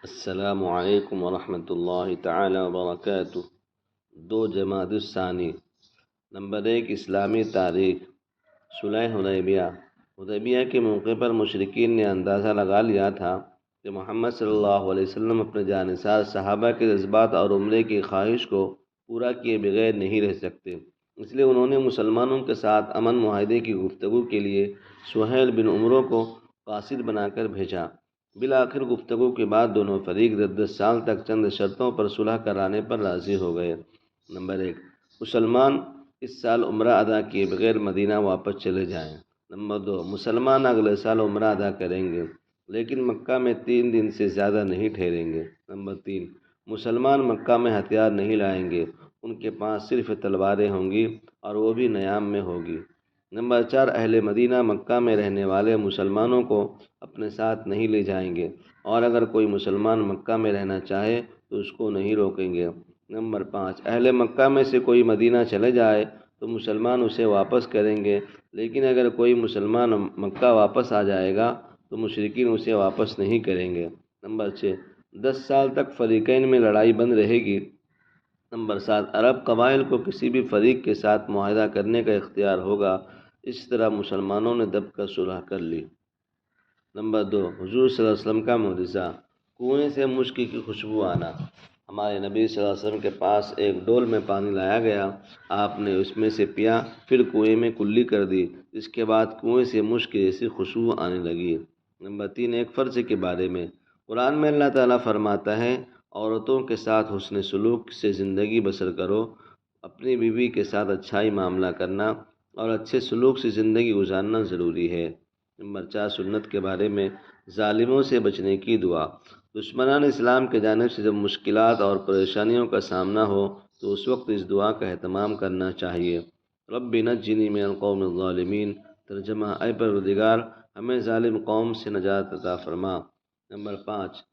السلام علیکم ورحمۃ اللہ تعالی وبرکاتہ۔ 2 جمادی الثانی۔ نمبر 1، اسلامی تاریخ۔ صلح حدیبیہ۔ حدیبیہ کے موقع پر مشرکین نے اندازہ لگا لیا تھا کہ محمد صلی اللہ علیہ وسلم اپنے جانثار صحابہ کے جذبات اور عمرے کی خواہش کو پورا کیے بغیر نہیں رہ سکتے، اس لیے انہوں نے مسلمانوں کے ساتھ امن معاہدے کی گفتگو کے لیے سہیل بن عمرو کو قاصد بنا کر بھیجا۔ بالآخر گفتگو کے بعد دونوں فریق 10 سال تک چند شرطوں پر صلح کرانے پر راضی ہو گئے۔ نمبر 1، مسلمان اس سال عمرہ ادا کیے بغیر مدینہ واپس چلے جائیں۔ نمبر 2، مسلمان اگلے سال عمرہ ادا کریں گے لیکن مکہ میں 3 دن سے زیادہ نہیں ٹھہریں گے۔ نمبر 3، مسلمان مکہ میں ہتھیار نہیں لائیں گے، ان کے پاس صرف تلواریں ہوں گی اور وہ بھی نیام میں ہوگی۔ نمبر 4، اہل مدینہ مکہ میں رہنے والے مسلمانوں کو اپنے ساتھ نہیں لے جائیں گے، اور اگر کوئی مسلمان مکہ میں رہنا چاہے تو اس کو نہیں روکیں گے۔ نمبر 5، اہل مکہ میں سے کوئی مدینہ چلے جائے تو مسلمان اسے واپس کریں گے، لیکن اگر کوئی مسلمان مکہ واپس آ جائے گا تو مشرکین اسے واپس نہیں کریں گے۔ نمبر 6، 10 سال تک فریقین میں لڑائی بند رہے گی۔ نمبر 7، عرب قبائل کو کسی بھی فریق کے ساتھ معاہدہ کرنے کا اختیار ہوگا۔ اس طرح مسلمانوں نے دب کر صلح کر لی۔ نمبر 2، حضور صلی اللہ علیہ وسلم کا معجزہ۔ کنویں سے مشک کی خوشبو آنا۔ ہمارے نبی صلی اللہ علیہ وسلم کے پاس ایک ڈول میں پانی لایا گیا، آپ نے اس میں سے پیا، پھر کنویں میں کلی کر دی، اس کے بعد کنویں سے مشک جیسی خوشبو آنے لگی۔ نمبر 3، ایک فرض کے بارے میں۔ قرآن میں اللہ تعالیٰ فرماتا ہے، عورتوں کے ساتھ حسن سلوک سے زندگی بسر کرو، اپنی بیوی کے ساتھ اچھائی معاملہ کرنا اور اچھے سلوک سے زندگی گزارنا ضروری ہے۔ نمبر 4، سنت کے بارے میں، ظالموں سے بچنے کی دعا۔ دشمنان اسلام کی جانب سے جب مشکلات اور پریشانیوں کا سامنا ہو تو اس وقت اس دعا کا اہتمام کرنا چاہیے۔ رب نجنی من القوم الظالمین۔ ترجمہ، اے پروردگار ہمیں ظالم قوم سے نجات عطا فرما۔ نمبر 5،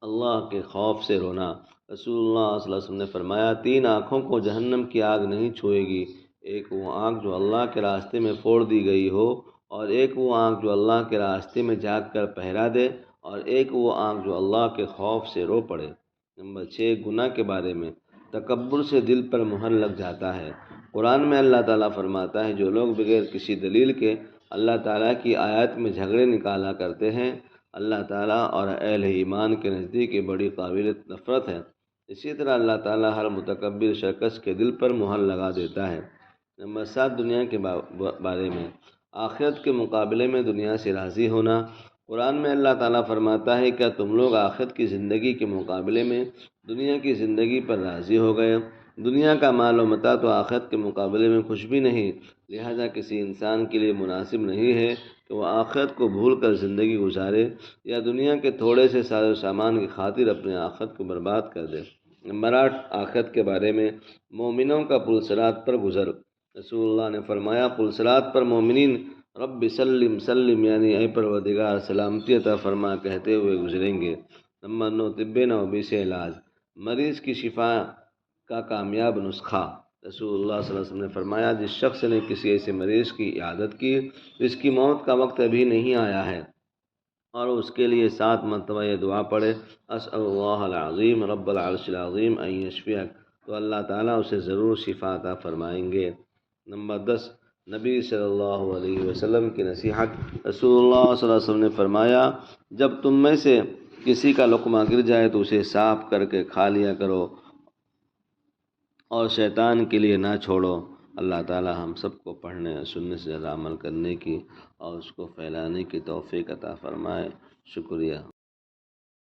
اللہ کے خوف سے رونا۔ رسول اللہ صلی اللہ علیہ وسلم نے فرمایا، 3 آنکھوں کو جہنم کی آگ نہیں چھوئے گی، ایک وہ آنکھ جو اللہ کے راستے میں پھوڑ دی گئی ہو، اور ایک وہ آنکھ جو اللہ کے راستے میں جاگ کر پہرا دے، اور ایک وہ آنکھ جو اللہ کے خوف سے رو پڑے۔ نمبر 6، گناہ کے بارے میں۔ تکبر سے دل پر مہر لگ جاتا ہے۔ قرآن میں اللہ تعالیٰ فرماتا ہے، جو لوگ بغیر کسی دلیل کے اللہ تعالیٰ کی آیات میں جھگڑے نکالا کرتے ہیں، اللہ تعالیٰ اور اہل ایمان کے نزدیک یہ بڑی قابل نفرت ہے۔ اسی طرح اللہ تعالیٰ ہر متکبر شخص کے دل پر مہر لگا دیتا ہے۔ نمبر 7، دنیا کے بارے میں۔ آخرت کے مقابلے میں دنیا سے راضی ہونا۔ قرآن میں اللہ تعالیٰ فرماتا ہے، کیا تم لوگ آخرت کی زندگی کے مقابلے میں دنیا کی زندگی پر راضی ہو گئے؟ دنیا کا مال و متاع تو آخرت کے مقابلے میں کچھ بھی نہیں، لہذا کسی انسان کے لیے مناسب نہیں ہے کہ وہ آخرت کو بھول کر زندگی گزارے یا دنیا کے تھوڑے سے ساز و سامان کی خاطر اپنے آخرت کو برباد کر دے۔ نمبر 8، آخرت کے بارے میں۔ مومنوں کا پلصرات پر گزر۔ رسول اللہ نے فرمایا، پلصرات پر مومنین رب سلم سلم، یعنی اے پروردگار سلامتی عطا فرما کہتے ہوئے گزریں گے۔ نمبر 9، طب نبوی سے علاج۔ مریض کی شفا کا کامیاب نسخہ۔ رسول اللہ صلی اللہ علیہ وسلم نے فرمایا، جس شخص نے کسی ایسے مریض کی عیادت کی جس کی موت کا وقت ابھی نہیں آیا ہے اور اس کے لیے 7 مرتبہ یہ دعا پڑھے، اسأل اللہ العظیم رب العرش العظیم ان یشفیک، تو اللہ تعالیٰ اسے ضرور شفا عطا فرمائیں گے۔ نمبر 10، نبی صلی اللہ علیہ وسلم کی نصیحت۔ رسول اللہ صلی اللہ علیہ وسلم نے فرمایا، جب تم میں سے کسی کا لقمہ گر جائے تو اسے صاف کر کے کھا لیا کرو اور شیطان کے لیے نہ چھوڑو۔ اللہ تعالی ہم سب کو پڑھنے اور سننے سے زیادہ عمل کرنے کی اور اس کو پھیلانے کی توفیق عطا فرمائے۔ شکریہ۔